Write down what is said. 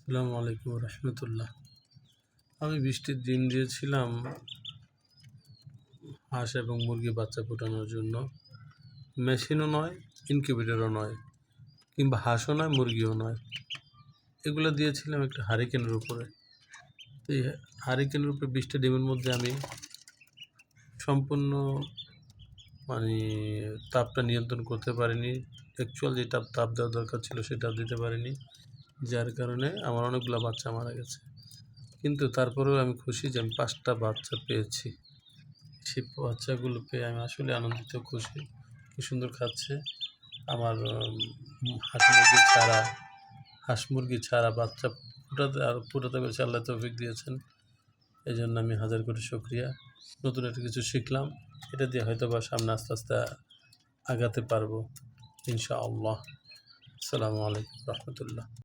আসসালামু আলাইকুম রহমতুল্লাহ। আমি বৃষ্টির দিন দিয়েছিলাম হাঁস এবং মুরগি বাচ্চা ফোটানোর জন্য। মেশিনও নয়, ইনকিউবেটরও নয়, কিংবা হাঁসও নয়, মুরগিও নয়। এগুলো দিয়েছিলাম একটা হারিকেনের উপরে। এই হারিকেনের উপরে 20টা ডিমের মধ্যে আমি সম্পূর্ণ তাপটা নিয়ন্ত্রণ করতে পারিনি। অ্যাকচুয়াল যে তাপ দেওয়া দরকার ছিল সেটাও দিতে পারিনি, যার কারণে আমার অনেকগুলো বাচ্চা মারা গেছে। কিন্তু তারপরেও আমি খুশি যে আমি 5টা বাচ্চা পেয়েছি। সেই বাচ্চাগুলো পেয়ে আমি আসলে আনন্দিত, খুশি। কি সুন্দর খাচ্ছে। আমার হাঁস মুরগি ছাড়া বাচ্চা ফুটাতে পেরেছে, আল্লাহ তৌফিক দিয়েছেন। এই জন্য আমি হাজার কোটি শুকরিয়া। নতুন একটা কিছু শিখলাম, এটা দিয়ে হয়তো বা সামনে আস্তে আস্তে আগাতে পারবো ইনশাআল্লাহ। আসসালামু আলাইকুম রহমতুল্লাহ।